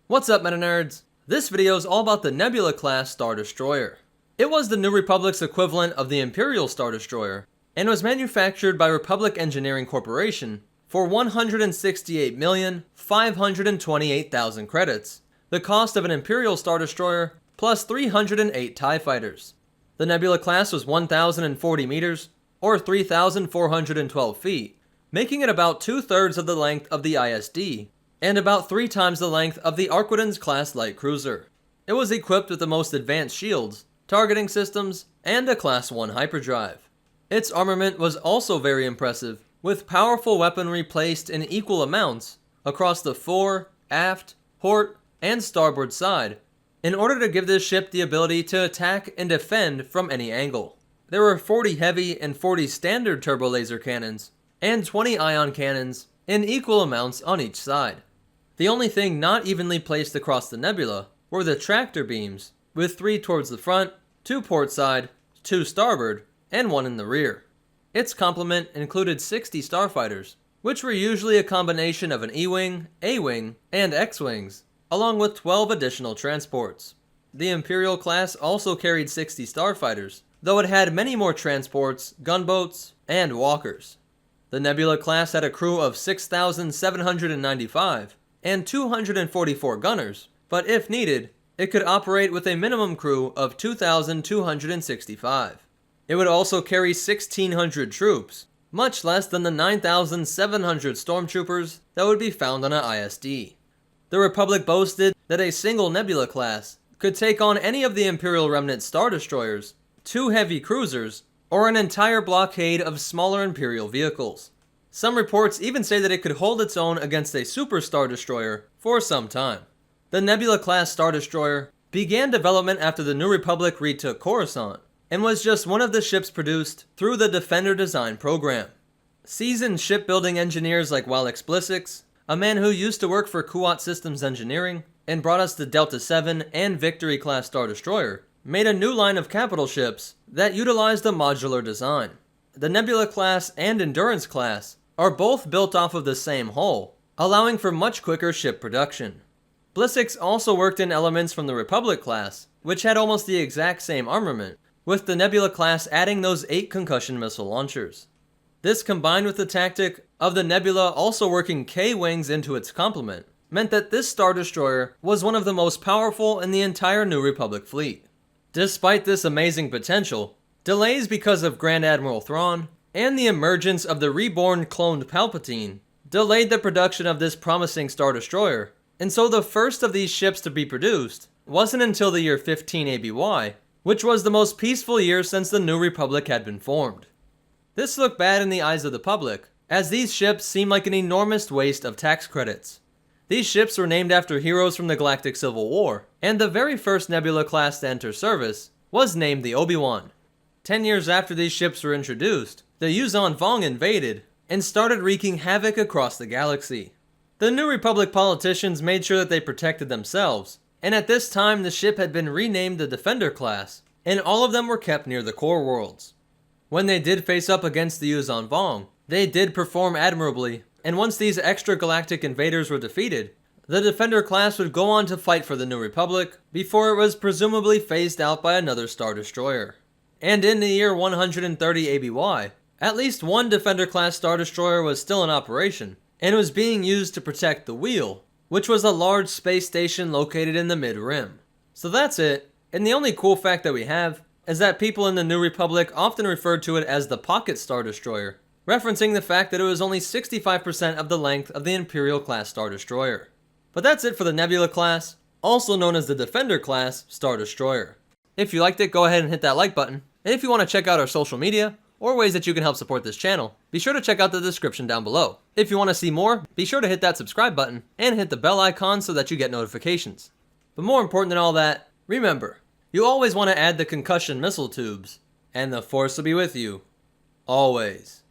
What's up, meta nerds? This video is all about the Nebula-class Star Destroyer. It was the New Republic's equivalent of the Imperial Star Destroyer, and was manufactured by Republic Engineering Corporation for 168,528,000 credits, the cost of an Imperial Star Destroyer plus 308 TIE fighters. The Nebula class was 1,040 meters, or 3,412 feet, making it about 2/3 of the length of the ISD, and about 3 times the length of the Arquitens class light cruiser. It was equipped with the most advanced shields, targeting systems, and a Class 1 hyperdrive. Its armament was also very impressive, with powerful weaponry placed in equal amounts across the fore, aft, port, and starboard side, in order to give this ship the ability to attack and defend from any angle. There were 40 heavy and 40 standard turbo laser cannons, and 20 ion cannons in equal amounts on each side. The only thing not evenly placed across the nebula were the tractor beams, with 3 towards the front, 2 port side, 2 starboard, and 1 in the rear. Its complement included 60 starfighters, which were usually a combination of an E-wing, A-wing, and X-wings, along with 12 additional transports. The Imperial class also carried 60 starfighters, though it had many more transports, gunboats, and walkers. The Nebula class had a crew of 6,795 and 244 gunners, but if needed, it could operate with a minimum crew of 2,265. It would also carry 1,600 troops, much less than the 9,700 stormtroopers that would be found on an ISD. The Republic boasted that a single Nebula class could take on any of the Imperial Remnant Star Destroyers, 2 heavy cruisers, or an entire blockade of smaller Imperial vehicles. Some reports even say that it could hold its own against a Super Star Destroyer for some time. The Nebula-class Star Destroyer began development after the New Republic retook Coruscant, and was just one of the ships produced through the Defender Design program. Seasoned shipbuilding engineers like Walex Blissix, a man who used to work for Kuat Systems Engineering and brought us the Delta 7 and Victory-class Star Destroyer, made a new line of capital ships that utilized a modular design. The Nebula-class and Endurance-class are both built off of the same hull, allowing for much quicker ship production. Blissix also worked in elements from the Republic-class, which had almost the exact same armament, with the Nebula-class adding those 8 concussion missile launchers. This, combined with the tactic of the Nebula also working K-wings into its complement, meant that this Star Destroyer was one of the most powerful in the entire New Republic fleet. Despite this amazing potential, delays because of Grand Admiral Thrawn and the emergence of the reborn cloned Palpatine delayed the production of this promising Star Destroyer, and so the first of these ships to be produced wasn't until the year 15 ABY, which was the most peaceful year since the New Republic had been formed. This looked bad in the eyes of the public, as these ships seemed like an enormous waste of tax credits. These ships were named after heroes from the Galactic Civil War, and the very first Nebula class to enter service was named the Obi-Wan. 10 years after these ships were introduced, the Yuuzhan Vong invaded and started wreaking havoc across the galaxy. The New Republic politicians made sure that they protected themselves, and at this time the ship had been renamed the Defender class, and all of them were kept near the core worlds. When they did face up against the Yuuzhan Vong, they did perform admirably, and once these extra-galactic invaders were defeated, the Defender class would go on to fight for the New Republic before it was presumably phased out by another Star Destroyer. And in the year 130 ABY, at least one Defender class Star Destroyer was still in operation, and was being used to protect the Wheel, which was a large space station located in the mid-rim. So that's it, and the only cool fact that we have is that people in the New Republic often referred to it as the Pocket Star Destroyer, referencing the fact that it was only 65% of the length of the Imperial-class Star Destroyer. But that's it for the Nebula class, also known as the Defender-class Star Destroyer. If you liked it, go ahead and hit that like button, and if you want to check out our social media, or ways that you can help support this channel, be sure to check out the description down below. If you want to see more, be sure to hit that subscribe button, and hit the bell icon so that you get notifications. But more important than all that, remember, you always want to add the concussion missile tubes, and the Force will be with you, always.